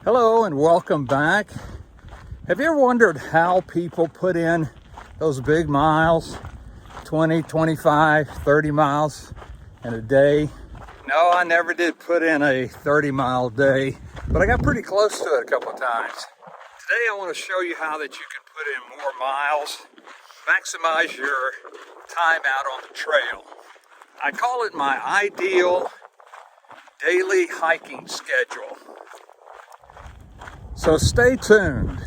Hello and welcome back. Have you ever wondered how people put in those big miles, 20, 25, 30 miles in a day? No, I never did put in a 30-mile day, but I got pretty close to it a couple of times. Today I want to show you how that you can put in more miles, maximize your time out on the trail. I call it my ideal daily hiking schedule. So stay tuned.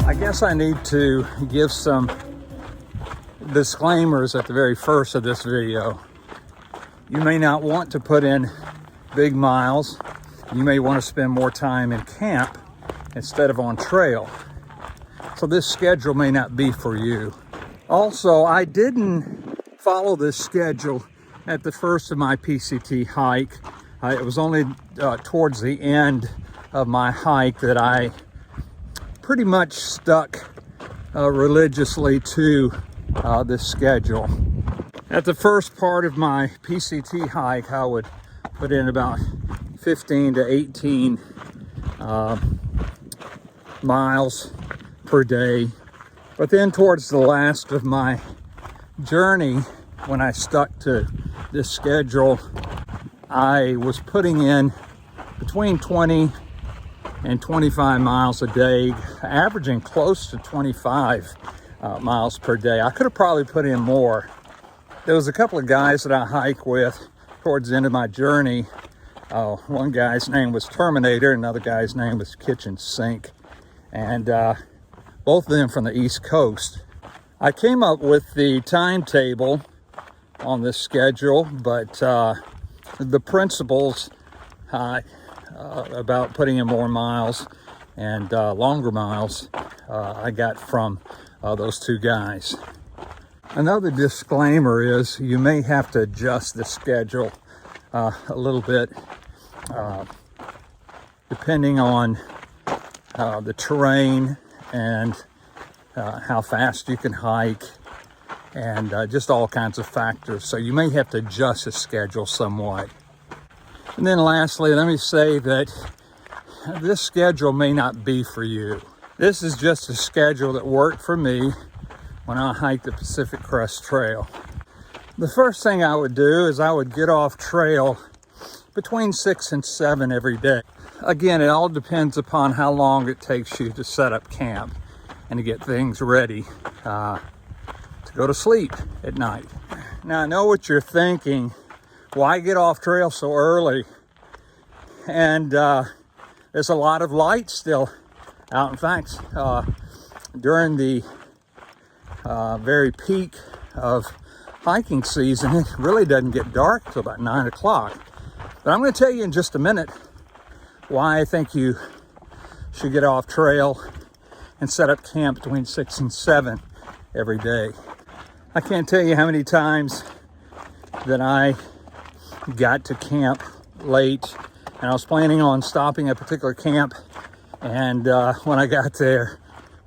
I guess I need to give some disclaimers at the very first of this video. You may not want to put in big miles. You may want to spend more time in camp instead of on trail. So this schedule may not be for you. Also, I didn't follow this schedule at the first of my PCT hike. It was only towards the end of my hike that I pretty much stuck religiously to this schedule. At the first part of my PCT hike, I would put in about 15 to 18 miles per day. But then towards the last of my journey, when I stuck to this schedule, I was putting in between 20 and 25 miles a day, averaging close to 25 miles per day. I could have probably put in more. There was a couple of guys that I hike with towards the end of my journey. One guy's name was Terminator, another guy's name was Kitchen Sink, and both of them from the East Coast. I came up with the timetable on this schedule, but the principles about putting in more miles and longer miles I got from those two guys. Another disclaimer is you may have to adjust the schedule a little bit depending on the terrain and how fast you can hike and just all kinds of factors. So you may have to adjust the schedule somewhat. And then lastly, let me say that this schedule may not be for you. This is just a schedule that worked for me when I hiked the Pacific Crest Trail. The first thing I would do is I would get off trail between 6 and 7 every day. Again, it all depends upon how long it takes you to set up camp and to get things ready to go to sleep at night. Now I know what you're thinking, why get off trail so early? And there's a lot of light still out. In fact, during the very peak of hiking season, it really doesn't get dark till about 9 o'clock. But I'm going to tell you in just a minute why I think you should get off trail and set up camp between 6 and 7 every day. I can't tell you how many times that I got to camp late and I was planning on stopping at a particular camp, and when I got there,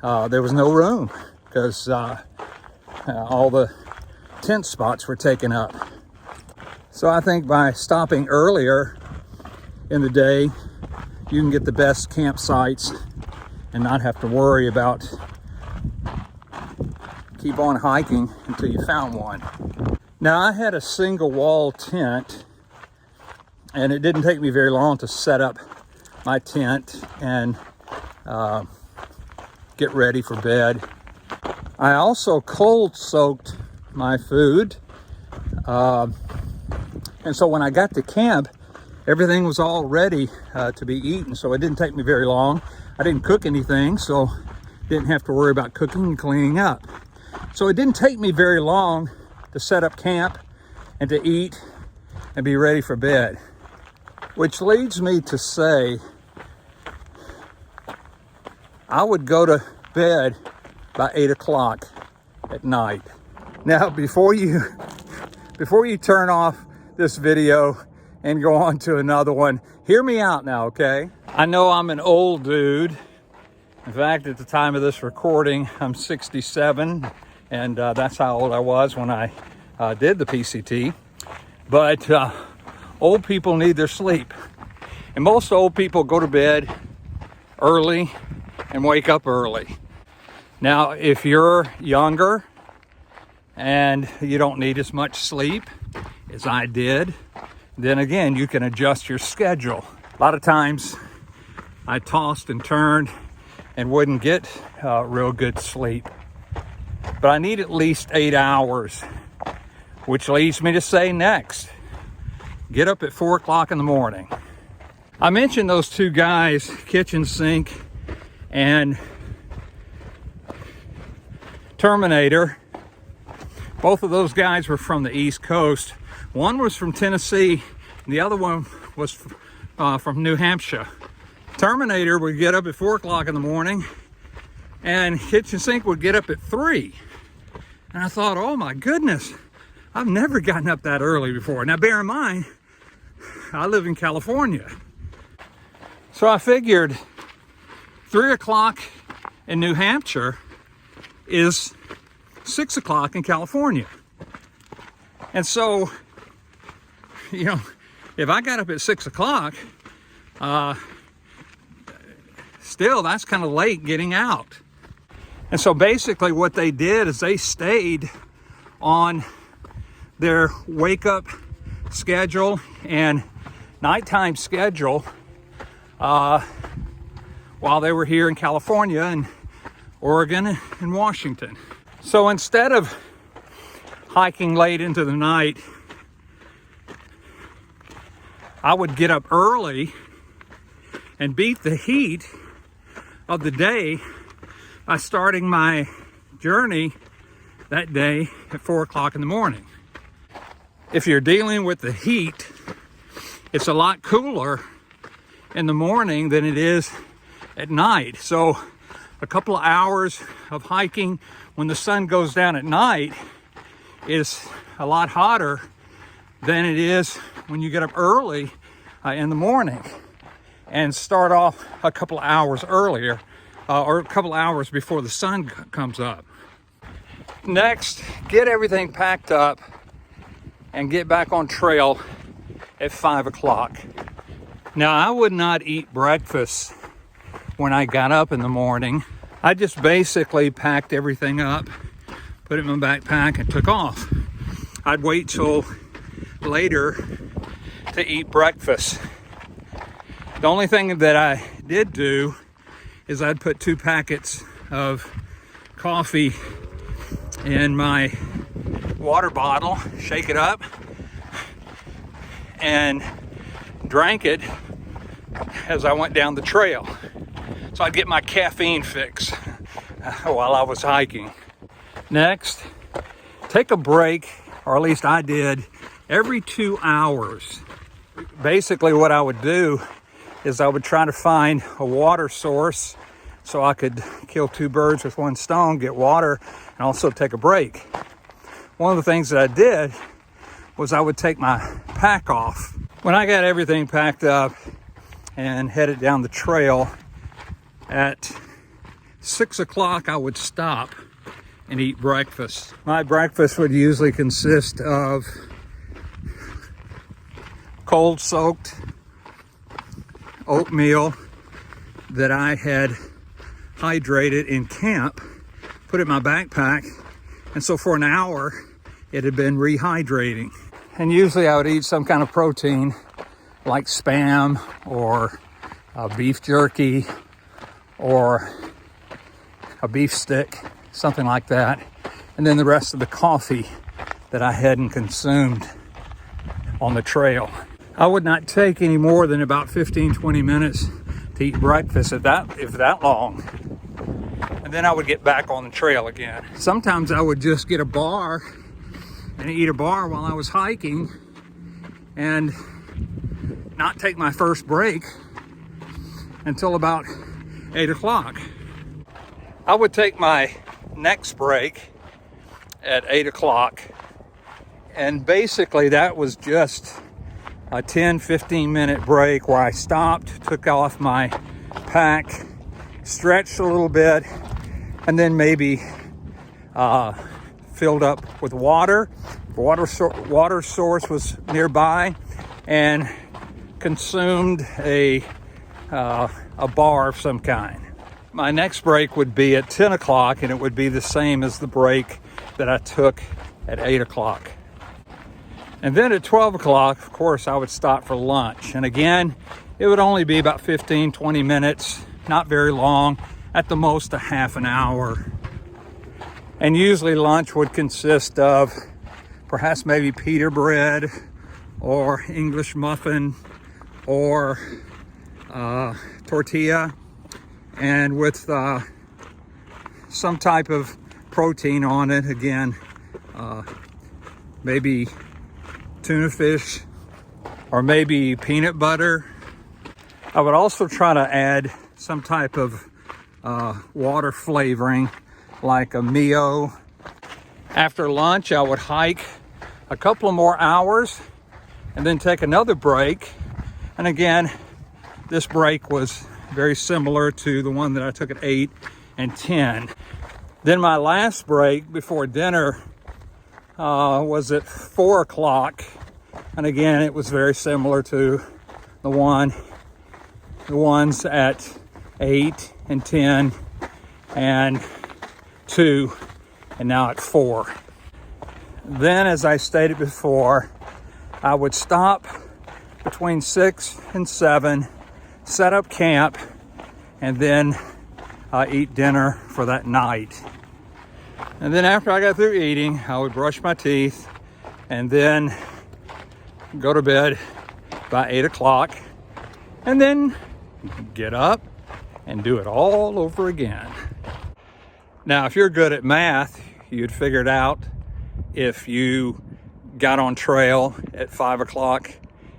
there was no room because all the tent spots were taken up. So I think by stopping earlier in the day, you can get the best campsites and not have to worry about keep on hiking until you found one. Now I had a single wall tent, and it didn't take me very long to set up my tent and get ready for bed. I also cold soaked my food. And so when I got to camp, everything was all ready to be eaten. So it didn't take me very long. I didn't cook anything, so didn't have to worry about cooking and cleaning up. So it didn't take me very long to set up camp and to eat and be ready for bed. Which leads me to say, I would go to bed by 8 o'clock at night. Now, before you turn off this video and go on to another one. Hear me out now, okay? I know I'm an old dude. In fact, at the time of this recording, I'm 67, and that's how old I was when I did the PCT. But old people need their sleep. And most old people go to bed early and wake up early. Now, if you're younger and you don't need as much sleep as I did, then again, you can adjust your schedule. A lot of times I tossed and turned and wouldn't get real good sleep. But I need at least 8 hours, which leads me to say next, get up at 4 o'clock in the morning. I mentioned those two guys, Kitchen Sink and Terminator. Both of those guys were from the East Coast. One was from Tennessee, and the other one was from New Hampshire. Terminator would get up at 4 o'clock in the morning, and Kitchen Sink would get up at 3. And I thought, oh my goodness, I've never gotten up that early before. Now bear in mind, I live in California. So I figured 3 o'clock in New Hampshire is 6 o'clock in California. And so, you know, if I got up at 6 o'clock, still that's kind of late getting out. And so basically what they did is they stayed on their wake up schedule and nighttime schedule while they were here in California and Oregon and Washington. So instead of hiking late into the night, I would get up early and beat the heat of the day by starting my journey that day at 4 o'clock in the morning. If you're dealing with the heat, it's a lot cooler in the morning than it is at night. So a couple of hours of hiking when the sun goes down at night is a lot hotter than it is when you get up early in the morning and start off a couple of hours earlier or a couple of hours before the sun comes up. Next, get everything packed up and get back on trail at 5 o'clock. Now, I would not eat breakfast when I got up in the morning. I just basically packed everything up, put it in my backpack, and took off. I'd wait till later to eat breakfast. The only thing that I did do is I'd put 2 packets of coffee in my water bottle, shake it up, and drank it as I went down the trail. So I'd get my caffeine fix while I was hiking. Next, take a break, or at least I did, every 2 hours. Basically what I would do is I would try to find a water source so I could kill 2 birds with 1 stone, get water, and also take a break. One of the things that I did was I would take my pack off. When I got everything packed up and headed down the trail, at 6 o'clock I would stop and eat breakfast. My breakfast would usually consist of cold soaked oatmeal that I had hydrated in camp, put it in my backpack, and so for an hour it had been rehydrating. And usually I would eat some kind of protein like Spam or beef jerky or a beef stick, something like that. And then the rest of the coffee that I hadn't consumed on the trail. I would not take any more than about 15-20 minutes to eat breakfast, if that long. And then I would get back on the trail again. Sometimes I would just get a bar and eat a bar while I was hiking and not take my first break until about 8 o'clock. I would take my next break at 8 o'clock, and basically that was just a 10-15 minute break where I stopped, took off my pack, stretched a little bit, and then maybe filled up with water. Water source was nearby, and consumed a bar of some kind. My next break would be at 10 o'clock, and it would be the same as the break that I took at 8 o'clock. And then at 12 o'clock, of course, I would stop for lunch. And again, it would only be about 15-20 minutes, not very long, at the most a half an hour. And usually lunch would consist of perhaps maybe pita bread or English muffin or tortilla, and with some type of protein on it. Again, maybe tuna fish or maybe peanut butter. I would also try to add some type of water flavoring like a Mio. After lunch, I would hike a couple of more hours and then take another break. And again, this break was very similar to the one that I took at 8 and 10. Then my last break before dinner was at 4 o'clock. And again, it was very similar to the ones at 8 and 10 and 2, and now at 4. Then, as I stated before, I would stop between 6 and 7, set up camp, and then eat dinner for that night. And then after I got through eating, I would brush my teeth and then go to bed by 8 o'clock, and then get up and do it all over again. Now, if you're good at math, you'd figure it out if you got on trail at 5 o'clock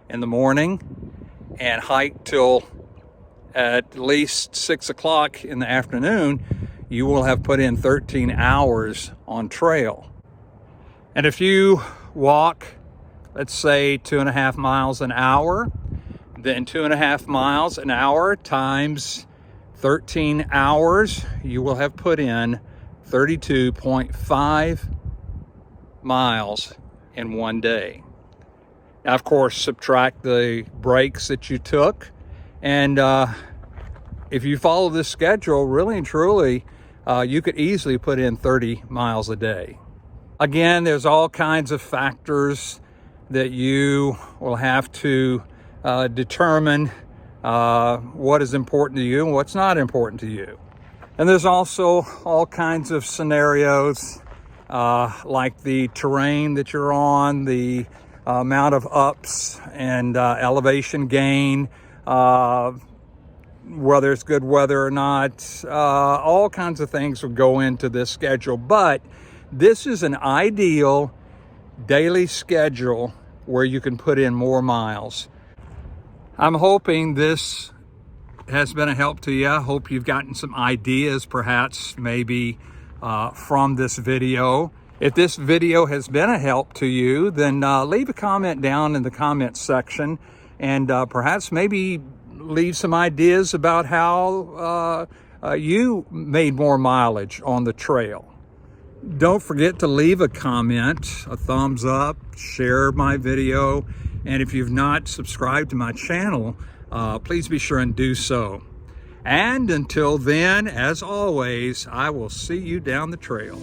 in the morning and hiked till at least 6 o'clock in the afternoon, you will have put in 13 hours on trail. And if you walk, let's say 2.5 miles an hour, then 2.5 miles an hour times 13 hours, you will have put in 32.5 miles in one day. Now, of course, subtract the breaks that you took, and if you follow this schedule, really and truly, you could easily put in 30 miles a day. Again, there's all kinds of factors that you will have to determine what is important to you and what's not important to you. And there's also all kinds of scenarios like the terrain that you're on, the amount of ups and elevation gain, whether it's good weather or not. All kinds of things will go into this schedule, but this is an ideal daily schedule where you can put in more miles. I'm hoping this has been a help to you. I hope you've gotten some ideas, perhaps maybe from this video. If this video has been a help to you, then leave a comment down in the comments section, and perhaps maybe leave some ideas about how you made more mileage on the trail. Don't forget to leave a comment, a thumbs up, share my video, and if you've not subscribed to my channel, please be sure and do so. And until then, as always, I will see you down the trail.